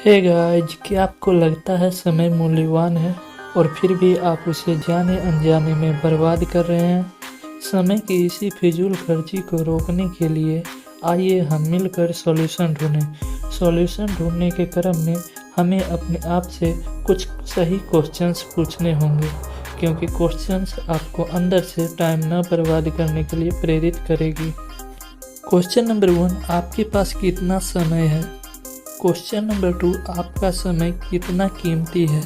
Hey guys, क्या आपको लगता है समय मूल्यवान है और फिर भी आप उसे जाने अनजाने में बर्बाद कर रहे हैं? समय की इसी फिजूल खर्ची को रोकने के लिए आइए हम मिलकर सॉल्यूशन ढूंढें। सॉल्यूशन ढूंढने के क्रम में हमें अपने आप से कुछ सही क्वेश्चंस पूछने होंगे, क्योंकि क्वेश्चंस आपको अंदर से टाइम न बर्बाद करने के लिए प्रेरित करेगी। क्वेश्चन नंबर 1, आपके पास कितना समय है? क्वेश्चन नंबर 2, आपका समय कितना कीमती है?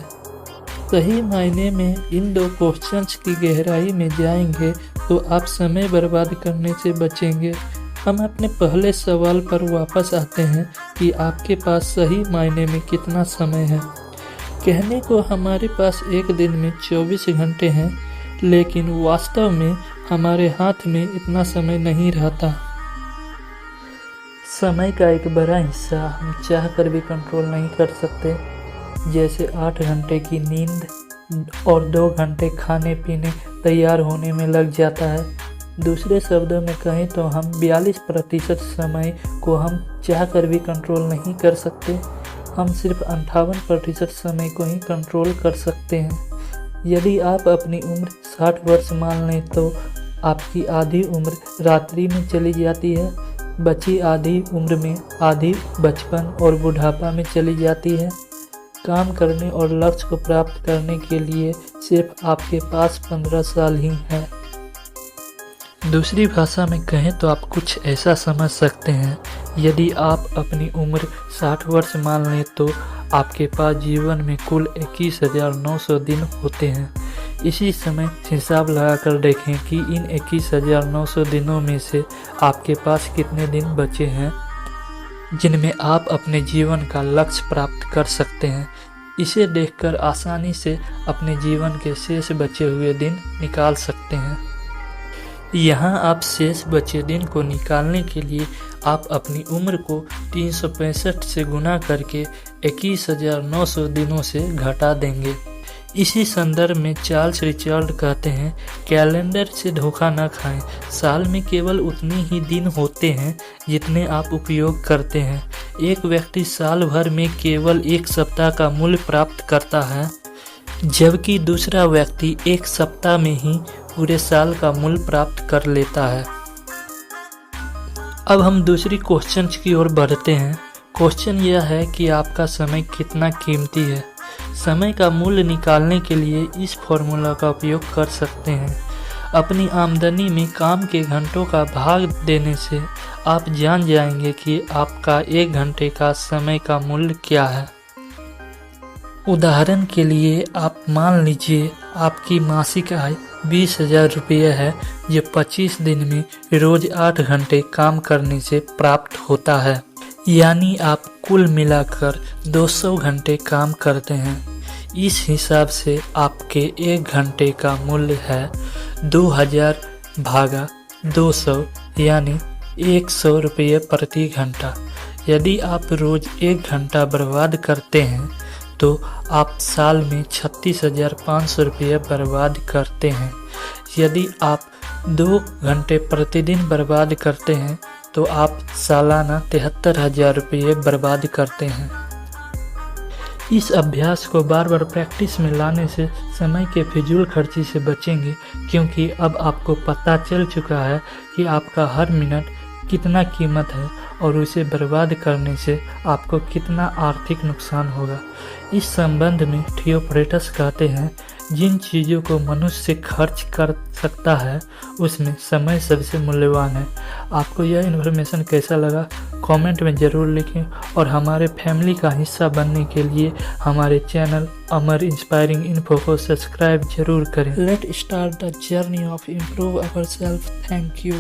सही मायने में इन दो क्वेश्चंस की गहराई में जाएंगे तो आप समय बर्बाद करने से बचेंगे। हम अपने पहले सवाल पर वापस आते हैं कि आपके पास सही मायने में कितना समय है। कहने को हमारे पास एक दिन में 24 घंटे हैं, लेकिन वास्तव में हमारे हाथ में इतना समय नहीं रहता। समय का एक बड़ा हिस्सा हम चाह कर भी कंट्रोल नहीं कर सकते, जैसे 8 घंटे की नींद और 2 घंटे खाने पीने तैयार होने में लग जाता है। दूसरे शब्दों में कहें तो हम 42% समय को हम चाह कर भी कंट्रोल नहीं कर सकते। हम सिर्फ 58% समय को ही कंट्रोल कर सकते हैं। यदि आप अपनी उम्र 60 वर्ष मान लें तो आपकी आधी उम्र रात्रि में चली जाती है, बची आधी उम्र में आधी बचपन और बुढ़ापा में चली जाती है। काम करने और लक्ष्य को प्राप्त करने के लिए सिर्फ आपके पास 15 साल ही हैं। दूसरी भाषा में कहें तो आप कुछ ऐसा समझ सकते हैं, यदि आप अपनी उम्र 60 वर्ष मान लें तो आपके पास जीवन में कुल 21,900 दिन होते हैं। इसी समय हिसाब लगाकर देखें कि इन 21,900 दिनों में से आपके पास कितने दिन बचे हैं जिनमें आप अपने जीवन का लक्ष्य प्राप्त कर सकते हैं। इसे देखकर आसानी से अपने जीवन के शेष बचे हुए दिन निकाल सकते हैं। यहाँ आप शेष बचे दिन को निकालने के लिए आप अपनी उम्र को 365 से गुना करके 21,900 दिनों से घटा देंगे। इसी संदर्भ में चार्ल्स रिचर्ड कहते हैं, कैलेंडर से धोखा न खाएं। साल में केवल उतने ही दिन होते हैं जितने आप उपयोग करते हैं। एक व्यक्ति साल भर में केवल एक सप्ताह का मूल्य प्राप्त करता है, जबकि दूसरा व्यक्ति एक सप्ताह में ही पूरे साल का मूल्य प्राप्त कर लेता है। अब हम दूसरी क्वेश्चन की ओर बढ़ते हैं। क्वेश्चन यह है कि आपका समय कितना कीमती है। समय का मूल्य निकालने के लिए इस फॉर्मूला का उपयोग कर सकते हैं। अपनी आमदनी में काम के घंटों का भाग देने से आप जान जाएंगे कि आपका 1 घंटे का समय का मूल्य क्या है। उदाहरण के लिए आप मान लीजिए आपकी मासिक आय 20,000 रुपये है, जो 25 दिन में रोज 8 घंटे काम करने से प्राप्त होता है। यानी आप कुल मिलाकर 200 घंटे काम करते हैं। इस हिसाब से आपके 1 घंटे का मूल्य है 2000 भागा 200, यानी 100 रुपये प्रति घंटा। यदि आप रोज 1 घंटा बर्बाद करते हैं तो आप साल में 36,500 रुपये बर्बाद करते हैं। यदि आप 2 घंटे प्रतिदिन बर्बाद करते हैं तो आप सालाना 73,000 रुपये बर्बाद करते हैं। इस अभ्यास को बार बार प्रैक्टिस में लाने से समय के फिजूल खर्ची से बचेंगे, क्योंकि अब आपको पता चल चुका है कि आपका हर मिनट कितना कीमत है और उसे बर्बाद करने से आपको कितना आर्थिक नुकसान होगा। इस संबंध में थियोक्रेटस कहते हैं, जिन चीज़ों को मनुष्य खर्च कर सकता है उसमें समय सबसे मूल्यवान है। आपको यह इन्फॉर्मेशन कैसा लगा कमेंट में ज़रूर लिखें, और हमारे फैमिली का हिस्सा बनने के लिए हमारे चैनल अमर इंस्पायरिंग इन्फो को सब्सक्राइब जरूर करें। Let start the journey of improve our self. Thank you.